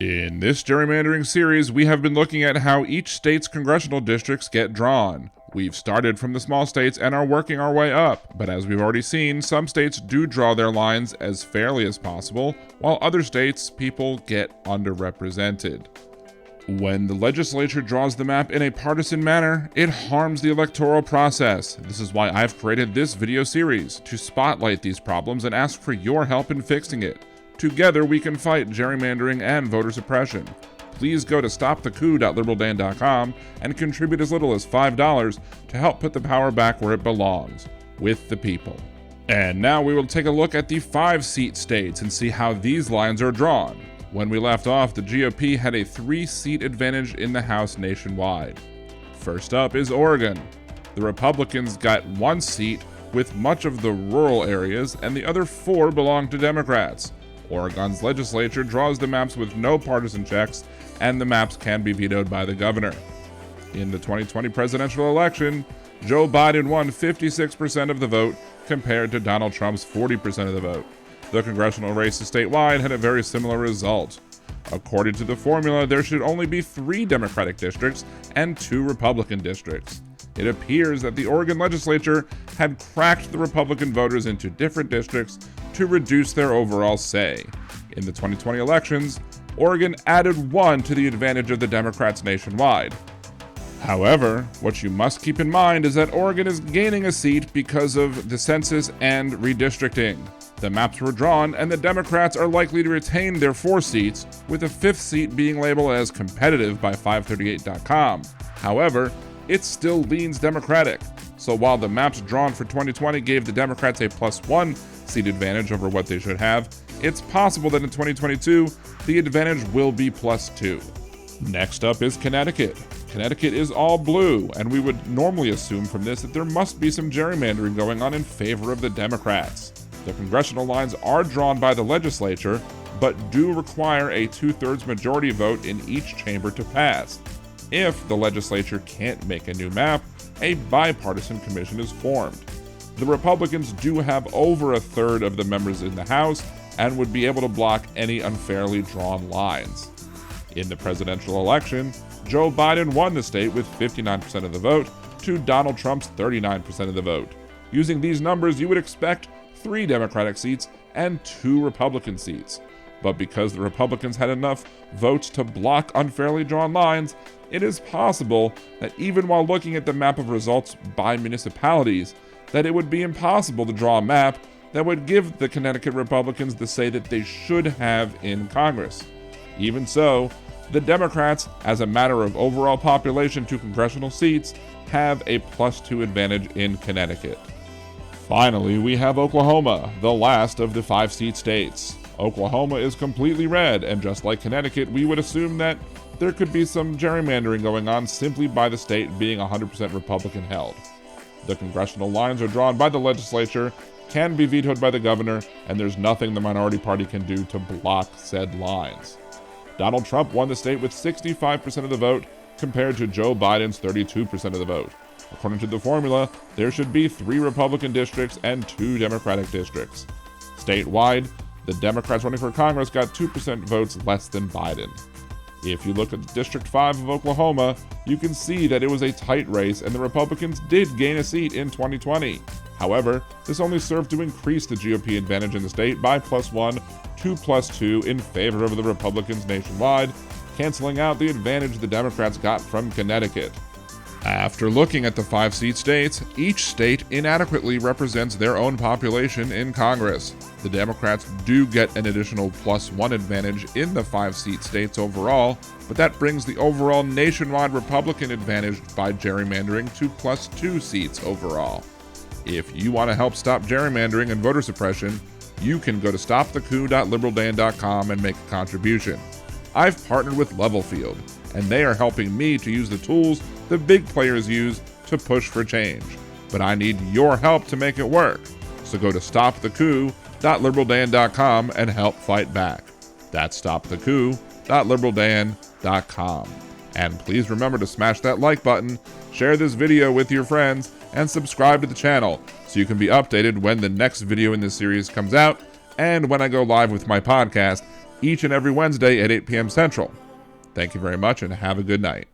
In this gerrymandering series, we have been looking at how each state's congressional districts get drawn. We've started from the small states and are working our way up, but as we've already seen, some states do draw their lines as fairly as possible, while other states, people get underrepresented. When the legislature draws the map in a partisan manner, it harms the electoral process. This is why I've created this video series, to spotlight these problems and ask for your help in fixing it. Together we can fight gerrymandering and voter suppression. Please go to stopthecoup.liberaldan.com and contribute as little as $5 to help put the power back where it belongs, with the people. And now we will take a look at the 5-seat states and see how these lines are drawn. When we left off, the GOP had a 3-seat advantage in the House nationwide. First up is Oregon. The Republicans got 1 seat with much of the rural areas, and the other 4 belong to Democrats. Oregon's legislature draws the maps with no partisan checks, and the maps can be vetoed by the governor. In the 2020 presidential election, Joe Biden won 56% of the vote compared to Donald Trump's 40% of the vote. The congressional races statewide had a very similar result. According to the formula, there should only be 3 Democratic districts and 2 Republican districts. It appears that the Oregon legislature had cracked the Republican voters into different districts to reduce their overall say. In the 2020 elections, Oregon added 1 to the advantage of the Democrats nationwide. However, what you must keep in mind is that Oregon is gaining a seat because of the census and redistricting. The maps were drawn, and the Democrats are likely to retain their 4 seats, with a 5th seat being labeled as competitive by 538.com. However, it still leans Democratic. So while the maps drawn for 2020 gave the Democrats a +1 seat advantage over what they should have, it's possible that in 2022, the advantage will be +2. Next up is Connecticut. Connecticut is all blue, and we would normally assume from this that there must be some gerrymandering going on in favor of the Democrats. The congressional lines are drawn by the legislature, but do require a 2/3 majority vote in each chamber to pass. If the legislature can't make a new map, a bipartisan commission is formed. The Republicans do have over 1/3 of the members in the House and would be able to block any unfairly drawn lines. In the presidential election, Joe Biden won the state with 59% of the vote to Donald Trump's 39% of the vote. Using these numbers, you would expect 3 Democratic seats and 2 Republican seats. But because the Republicans had enough votes to block unfairly drawn lines, it is possible that even while looking at the map of results by municipalities, that it would be impossible to draw a map that would give the Connecticut Republicans the say that they should have in Congress. Even so, the Democrats, as a matter of overall population to congressional seats, have a +2 advantage in Connecticut. Finally, we have Oklahoma, the last of the 5-seat states. Oklahoma is completely red, and just like Connecticut, we would assume that there could be some gerrymandering going on simply by the state being 100% Republican held. The congressional lines are drawn by the legislature, can be vetoed by the governor, and there's nothing the minority party can do to block said lines. Donald Trump won the state with 65% of the vote compared to Joe Biden's 32% of the vote. According to the formula, there should be 3 Republican districts and 2 Democratic districts. Statewide, the Democrats running for Congress got 2% votes less than Biden. If you look at District 5 of Oklahoma, you can see that it was a tight race and the Republicans did gain a seat in 2020. However, this only served to increase the GOP advantage in the state by +1 to +2 in favor of the Republicans nationwide, canceling out the advantage the Democrats got from Connecticut. After looking at the 5-seat states, each state inadequately represents their own population in Congress. The Democrats do get an additional +1 advantage in the 5-seat states overall, but that brings the overall nationwide Republican advantage by gerrymandering to +2 seats overall. If you want to help stop gerrymandering and voter suppression, you can go to stopthecoup.liberaldan.com and make a contribution. I've partnered with Levelfield, and they are helping me to use the tools the big players use to push for change. But I need your help to make it work. So go to stopthecoup.liberaldan.com and help fight back. That's stopthecoup.liberaldan.com. And please remember to smash that like button, share this video with your friends, and subscribe to the channel so you can be updated when the next video in this series comes out and when I go live with my podcast each and every Wednesday at 8 p.m. Central. Thank you very much and have a good night.